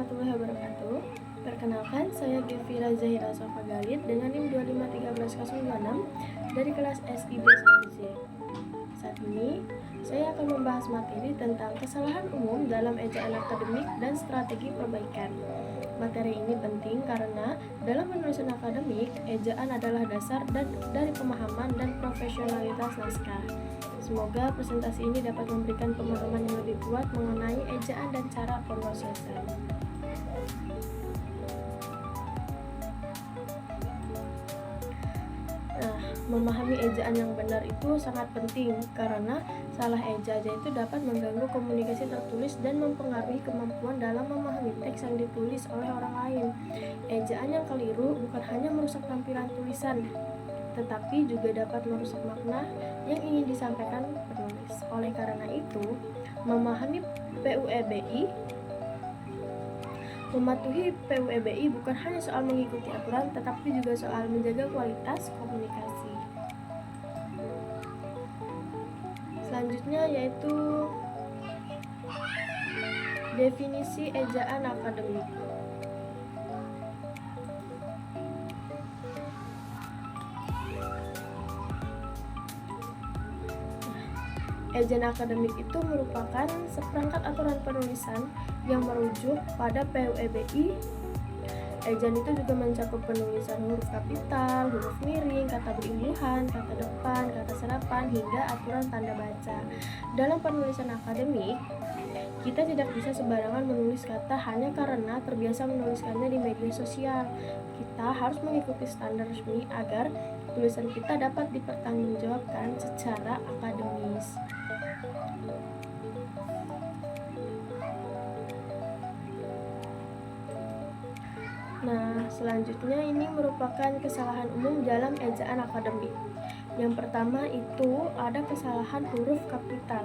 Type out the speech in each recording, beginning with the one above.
warahmatullahi wabarakatuh. Perkenalkan, saya Gevira Zahira Sofa Galid dengan NIM 2513026 dari kelas SIB 1C. Saat ini, saya akan membahas materi tentang kesalahan umum dalam ejaan akademik dan strategi perbaikan. Materi ini penting karena dalam penulisan akademik, ejaan adalah dasar dari pemahaman dan profesionalitas naskah. Semoga presentasi ini dapat memberikan pemahaman yang lebih kuat mengenai ejaan dan cara pemrosesan. Memahami ejaan yang benar itu sangat penting karena salah eja itu dapat mengganggu komunikasi tertulis dan mempengaruhi kemampuan dalam memahami teks yang ditulis oleh orang lain. Ejaan yang keliru bukan hanya merusak tampilan tulisan, tetapi juga dapat merusak makna yang ingin disampaikan penulis. Oleh karena itu, mematuhi PUEBI bukan hanya soal mengikuti aturan, tetapi juga soal menjaga kualitas komunikasi. Selanjutnya yaitu definisi ejaan akademik. Ejaan akademik itu merupakan seperangkat aturan penulisan yang merujuk pada PUEBI. Ejaan itu juga mencakup penulisan huruf kapital, huruf miring, kata berimbuhan, kata depan, kata serapan, hingga aturan tanda baca. Dalam penulisan akademik, kita tidak bisa sembarangan menulis kata hanya karena terbiasa menuliskannya di media sosial. Kita harus mengikuti standar resmi agar tulisan kita dapat dipertanggungjawabkan secara akademis. Selanjutnya ini merupakan kesalahan umum dalam ejaan akademik. Yang pertama itu ada kesalahan huruf kapital.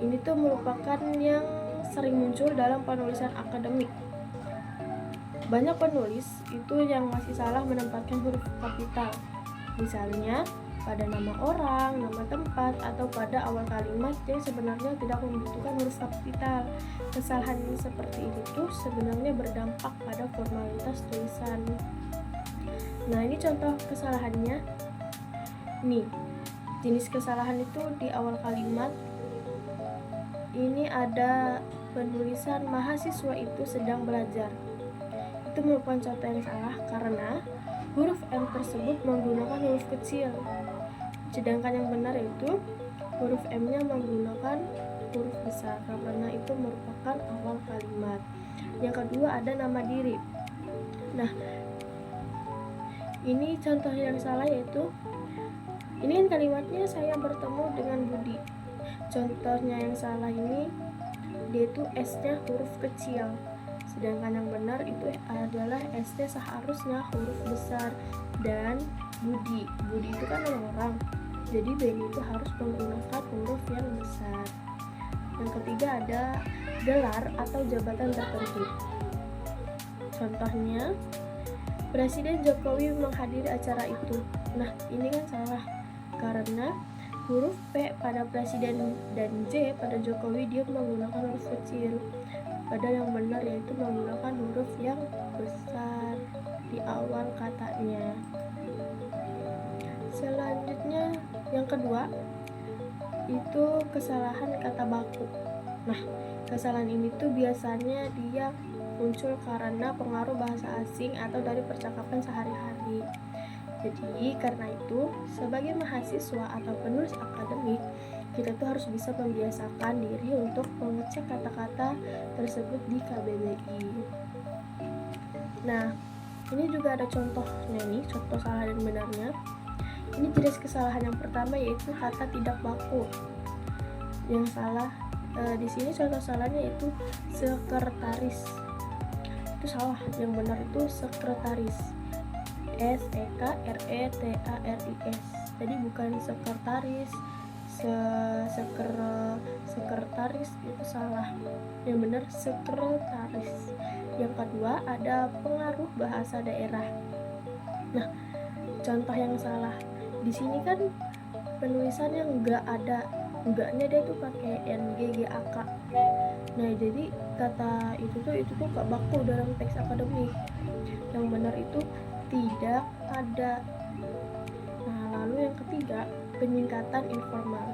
Ini tuh merupakan yang sering muncul dalam penulisan akademik. Banyak penulis itu yang masih salah menempatkan huruf kapital. Misalnya pada nama orang, nama tempat, atau pada awal kalimat yang sebenarnya tidak membutuhkan huruf kapital. Kesalahan seperti ini tuh sebenarnya berdampak pada formalitas tulisan. Ini contoh kesalahannya. Jenis kesalahan itu di awal kalimat. Ini ada penulisan mahasiswa itu sedang belajar. Itu merupakan contoh yang salah karena huruf M tersebut menggunakan huruf kecil, sedangkan yang benar itu huruf M-nya menggunakan huruf besar karena itu merupakan awal kalimat. Yang kedua ada nama diri. Ini contoh yang salah yaitu ini kan kalimatnya saya bertemu dengan Budi. Contohnya yang salah ini dia itu S-nya huruf kecil, sedangkan yang benar itu adalah S-nya seharusnya huruf besar. Dan Budi itu kan nama orang, jadi B itu harus menggunakan huruf yang besar. Yang ketiga ada gelar atau jabatan tertentu. Contohnya Presiden Jokowi menghadiri acara itu. Ini kan salah karena huruf P pada presiden dan J pada Jokowi dia menggunakan huruf kecil. Padahal yang benar yaitu menggunakan huruf yang besar di awal katanya. Selanjutnya yang kedua itu kesalahan kata baku. Kesalahan ini tuh biasanya dia muncul karena pengaruh bahasa asing atau dari percakapan sehari-hari. Jadi karena itu sebagai mahasiswa atau penulis akademik, kita tuh harus bisa membiasakan diri untuk mengecek kata-kata tersebut di KBBI. Ini juga ada contohnya nih, contoh salah dan benarnya. Ini jenis kesalahan yang pertama yaitu kata tidak baku. Yang salah di sini contoh salahnya itu sekretaris. Itu salah, yang benar itu sekretaris. SEKRETARIS. Jadi bukan sekretaris. Sekretaris itu salah. Yang benar sekretaris. Yang kedua ada pengaruh bahasa daerah. Contoh yang salah. Di sini kan penulisannya enggaknya dia tuh pakai NG GAK. Nah, jadi kata itu tuh gak baku dalam teks akademik. Yang benar itu tidak ada. Nah, lalu yang ketiga, penyingkatan informal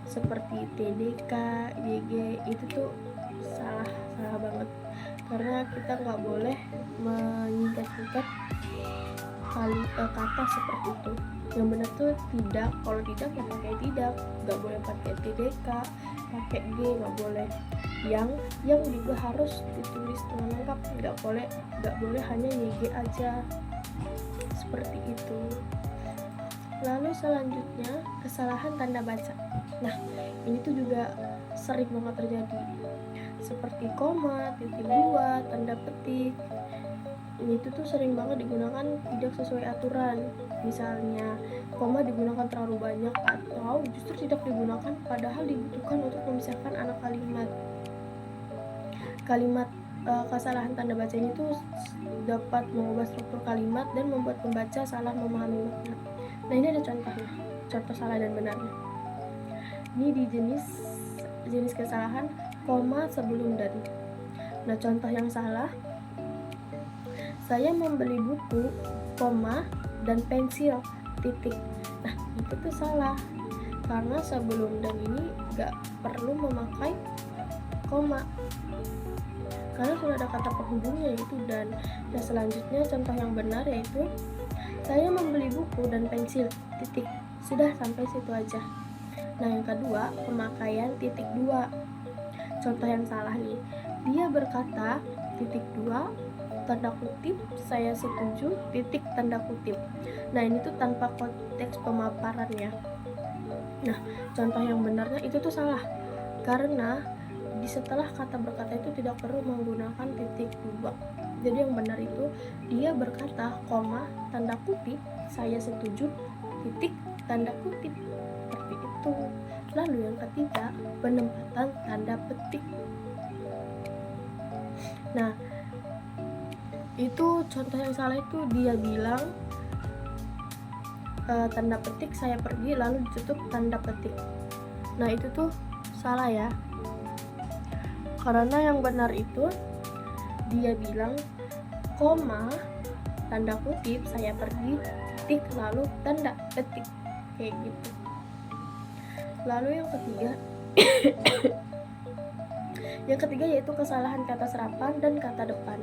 seperti TDK, YG, itu tuh salah banget, karena kita nggak boleh menyingkat-singkat kata seperti itu. Yang benar tuh tidak. Kalau tidak ya pakai tidak, nggak boleh pakai TDK, pakai G nggak boleh. Yang juga harus ditulis dengan lengkap, nggak boleh hanya YG aja, seperti itu. Lalu selanjutnya, kesalahan tanda baca. Nah, ini tuh juga sering banget terjadi, seperti koma, titik dua, tanda petik. Ini tuh sering banget digunakan tidak sesuai aturan. Misalnya, koma digunakan terlalu banyak atau justru tidak digunakan, padahal dibutuhkan untuk memisahkan anak kalimat. Kesalahan tanda baca ini tuh dapat mengubah struktur kalimat dan membuat pembaca salah memahami makna. Nah, ini ada contohnya, contoh salah dan benarnya. Ini di jenis kesalahan koma sebelum dan. Nah, contoh yang salah, saya membeli buku, koma, dan pensil, titik. Nah, itu tuh salah, karena sebelum dan ini gak perlu memakai koma, karena sudah ada kata penghubungnya yaitu dan. Dan selanjutnya contoh yang benar yaitu saya membeli buku dan pensil, titik. Sudah, sampai situ aja. Nah, yang kedua, pemakaian titik dua. Contoh yang salah nih, dia berkata titik dua, tanda kutip, saya setuju, titik, tanda kutip. Nah, ini tuh tanpa konteks pemaparannya. Nah, contoh yang benarnya itu tuh salah, karena di setelah kata berkata itu tidak perlu menggunakan titik dua. Jadi yang benar itu dia berkata, koma, tanda kutip, saya setuju, titik, tanda kutip, seperti itu. Lalu yang ketiga, penempatan tanda petik. Nah, itu contoh yang salah itu dia bilang tanda petik, saya pergi, lalu ditutup tanda petik. Nah, itu tuh salah ya, karena yang benar itu dia bilang koma, tanda kutip, saya pergi, titik, lalu tanda petik, kayak gitu. Lalu yang ketiga yaitu kesalahan kata serapan dan kata depan.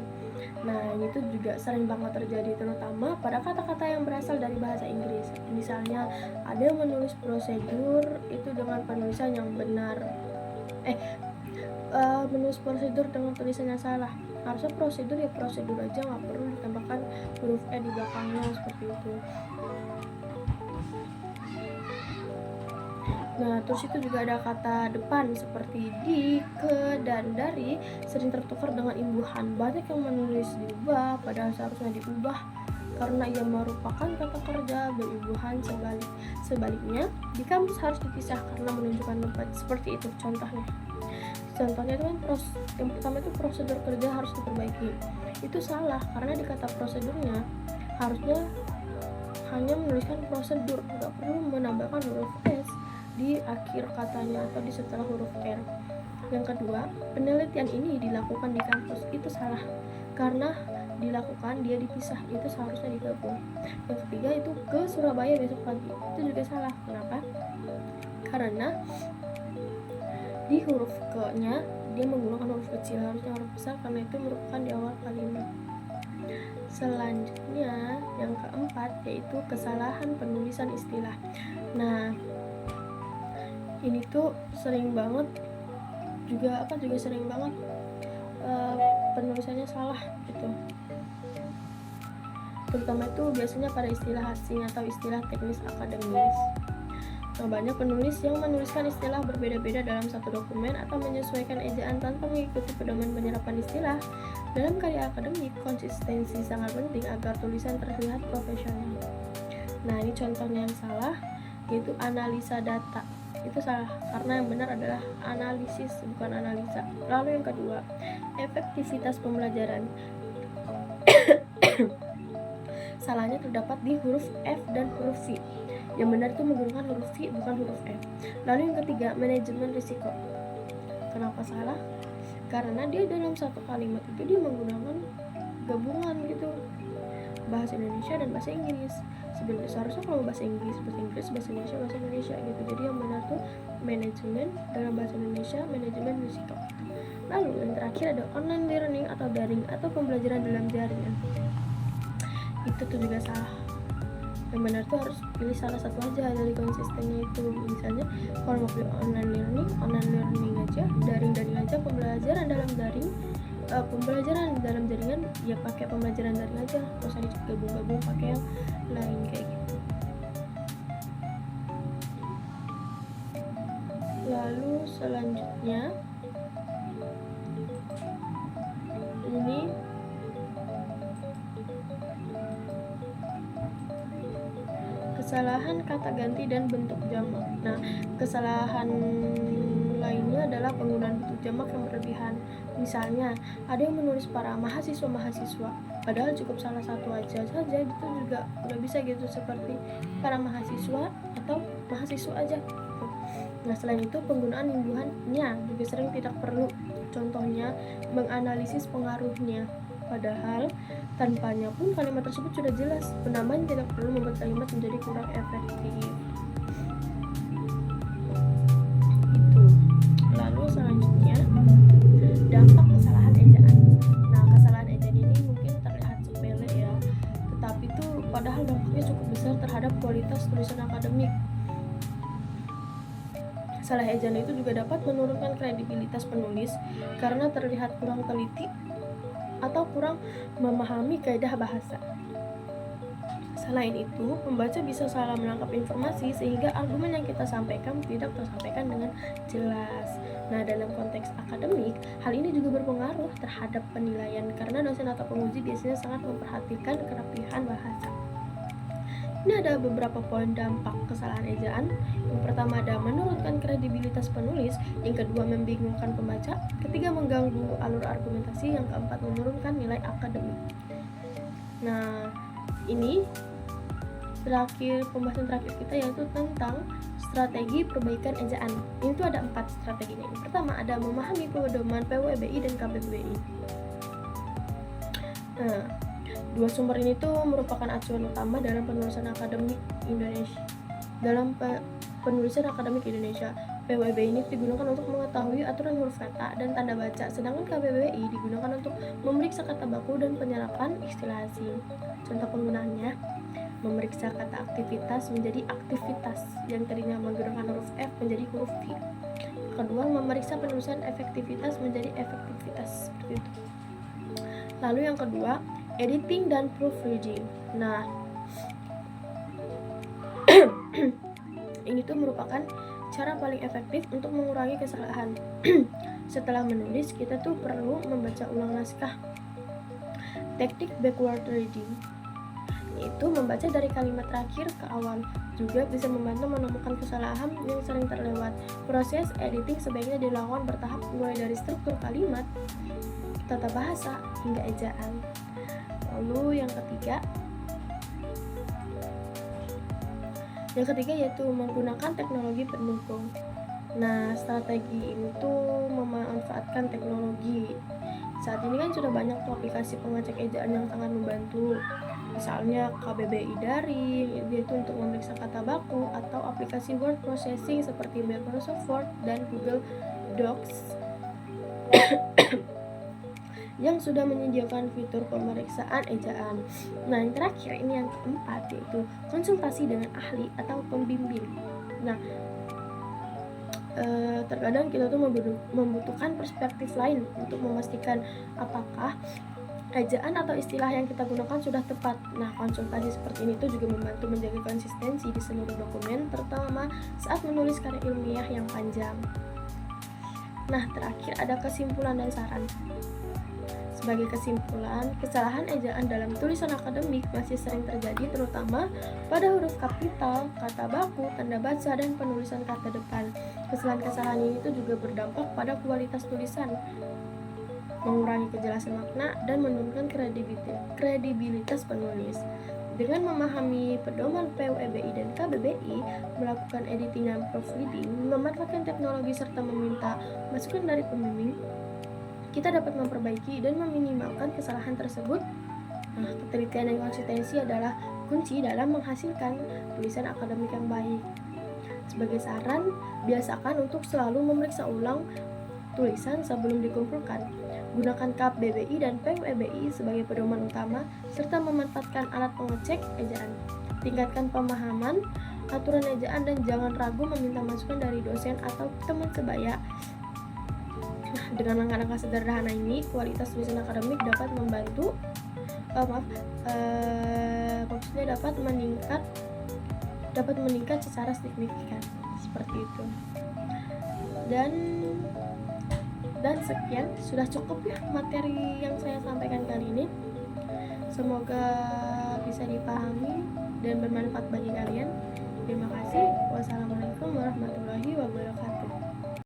Nah, ini tuh juga sering banget terjadi, terutama pada kata-kata yang berasal dari bahasa Inggris. Misalnya, ada yang menulis prosedur itu dengan penulisan yang benar. Menulis prosedur dengan tulisan yang salah. Harusnya prosedur ya prosedur aja, nggak perlu ditambahkan huruf E di belakangnya, seperti itu. Nah, terus itu juga ada kata depan seperti di, ke, dan dari sering tertukar dengan imbuhan. Banyak yang menulis diubah, padahal seharusnya diubah karena ia merupakan kata kerja berimbuhan sebaliknya. Di kamus harus dipisah karena menunjukkan tempat. Seperti itu contohnya. Contohnya itu kan yang pertama itu prosedur kerja harus diperbaiki. Itu salah, karena di kata prosedurnya harusnya hanya menuliskan prosedur, nggak perlu menambahkan huruf S di akhir katanya atau di setelah huruf R. Yang kedua, penelitian ini dilakukan di kampus. Itu salah, karena dilakukan dia dipisah, itu seharusnya digabung. Yang ketiga itu ke Surabaya besok pagi. Itu juga salah. Kenapa? Karena di huruf ke-nya dia menggunakan huruf kecil, harusnya huruf besar karena itu merupakan di awal kalimat. Selanjutnya yang keempat yaitu kesalahan penulisan istilah. Nah, ini tuh sering banget juga sering banget penulisannya salah gitu. Terutama itu biasanya pada istilah asing atau istilah teknis akademis. Nah, banyak penulis yang menuliskan istilah berbeda-beda dalam satu dokumen atau menyesuaikan ejaan tanpa mengikuti pedoman penyerapan istilah. Dalam karya akademik, konsistensi sangat penting agar tulisan terlihat profesional. Nah, ini contohnya yang salah, yaitu analisa data. Itu salah, karena yang benar adalah analisis, bukan analisa. Lalu yang kedua, efektivitas pembelajaran. Salahnya terdapat di huruf F dan huruf V. Yang benar itu menggunakan huruf V, bukan huruf F. Lalu yang ketiga, manajemen risiko. Kenapa salah? Karena dia dalam satu kalimat itu dia menggunakan gabungan gitu, bahasa Indonesia dan bahasa Inggris. Sebenarnya seharusnya kalau bahasa Inggris, bahasa Indonesia, bahasa Indonesia gitu. Jadi yang benar tuh manajemen dalam bahasa Indonesia, manajemen musikal. Lalu yang terakhir ada online learning atau daring atau pembelajaran dalam jaringan. Itu tuh juga salah. Yang benar tuh harus pilih salah satu aja dari konsistennya itu. Misalnya kalau mau pilih online learning aja, daring aja, pembelajaran dalam daring, pembelajaran dalam jaringan ya pakai pembelajaran daring aja, terus usah digabung-gabung pakai yang lain kayak gitu. Lalu selanjutnya ini kesalahan kata ganti dan bentuk jamak. Nah, kesalahan lainnya adalah penggunaan bentuk jamak yang berlebihan. Misalnya, ada yang menulis para mahasiswa, padahal cukup salah satu aja saja, itu juga udah bisa gitu, seperti para mahasiswa atau mahasiswa aja. Nah, selain itu penggunaan imbuhannya juga sering tidak perlu. Contohnya, menganalisis pengaruhnya. Padahal tanpanya pun kalimat tersebut sudah jelas. Penambahan tidak perlu membuat kalimat menjadi kurang efektif. Itu. Lalu selanjutnya dampak kesalahan ejaan. Nah, kesalahan ejaan ini mungkin terlihat sepele ya, tetapi itu padahal dampaknya cukup besar terhadap kualitas tulisan akademik. Salah ejaan itu juga dapat menurunkan kredibilitas penulis karena terlihat kurang teliti atau kurang memahami kaidah bahasa. Selain itu, pembaca bisa salah menangkap informasi sehingga argumen yang kita sampaikan tidak tersampaikan dengan jelas. Nah, dalam konteks akademik, hal ini juga berpengaruh terhadap penilaian karena dosen atau penguji biasanya sangat memperhatikan kerapihan bahasa. Ini ada beberapa poin dampak kesalahan ejaan. Yang pertama ada menurunkan kredibilitas penulis, yang kedua membingungkan pembaca, ketiga mengganggu alur argumentasi, yang keempat menurunkan nilai akademik. Nah, ini pembahasan terakhir kita yaitu tentang strategi perbaikan ejaan. Ini tuh ada 4 strateginya. Yang pertama ada memahami pedoman PUEBI dan KBBI. Nah, dua sumber ini tuh merupakan acuan utama dalam penulisan akademik Indonesia. PUEBI ini digunakan untuk mengetahui aturan huruf kata dan tanda baca, sedangkan KBBI digunakan untuk memeriksa kata baku dan penyerapan istilah asing. Contoh penggunaannya, memeriksa kata aktivitas menjadi aktivitas yang tadinya menggunakan huruf F menjadi huruf V. Kedua, memeriksa penulisan efektivitas menjadi efektivitas, seperti itu. Lalu yang kedua, editing dan proofreading. Nah, ini tuh merupakan cara paling efektif untuk mengurangi kesalahan. Setelah menulis, kita tuh perlu membaca ulang naskah. Teknik backward reading itu membaca dari kalimat terakhir ke awal, juga bisa membantu menemukan kesalahan yang sering terlewat. Proses editing sebaiknya dilakukan bertahap, mulai dari struktur kalimat, tata bahasa, hingga ejaan. Lalu yang ketiga yaitu menggunakan teknologi pendukung. Nah, strategi ini tuh memanfaatkan teknologi. Saat ini kan sudah banyak tuh aplikasi pengecek ejaan yang sangat membantu. Misalnya KBBI Daring, yaitu untuk memeriksa kata baku, atau aplikasi word processing seperti Microsoft Word dan Google Docs yang sudah menyediakan fitur pemeriksaan ejaan. Nah, yang terakhir ini yang keempat yaitu konsultasi dengan ahli atau pembimbing. Nah, terkadang kita tuh membutuhkan perspektif lain untuk memastikan apakah ejaan atau istilah yang kita gunakan sudah tepat. Nah, konsultasi seperti ini tuh juga membantu menjaga konsistensi di seluruh dokumen, terutama saat menulis karya ilmiah yang panjang. Nah, terakhir ada kesimpulan dan saran. Sebagai kesimpulan, kesalahan ejaan dalam tulisan akademik masih sering terjadi, terutama pada huruf kapital, kata baku, tanda baca, dan penulisan kata depan. Kesalahan-kesalahan ini tuh juga berdampak pada kualitas tulisan, mengurangi kejelasan makna, dan menurunkan kredibilitas penulis. Dengan memahami pedoman PUEBI dan KBBI, melakukan editing dan proofreading, memanfaatkan teknologi serta meminta masukan dari pembimbing, kita dapat memperbaiki dan meminimalkan kesalahan tersebut. Nah, ketelitian dan konsistensi adalah kunci dalam menghasilkan tulisan akademik yang baik. Sebagai saran, biasakan untuk selalu memeriksa ulang tulisan sebelum dikumpulkan. Gunakan KBBI dan PUEBI sebagai pedoman utama, serta memanfaatkan alat pengecek ejaan. Tingkatkan pemahaman aturan ejaan dan jangan ragu meminta masukan dari dosen atau teman sebaya. Nah, dengan langkah-langkah sederhana ini, kualitas tulisan akademik dapat membantu, maksudnya dapat meningkat secara signifikan, seperti itu. Dan sekian, sudah cukup ya materi yang saya sampaikan kali ini. Semoga bisa dipahami dan bermanfaat bagi kalian. Terima kasih. Wassalamualaikum warahmatullahi wabarakatuh.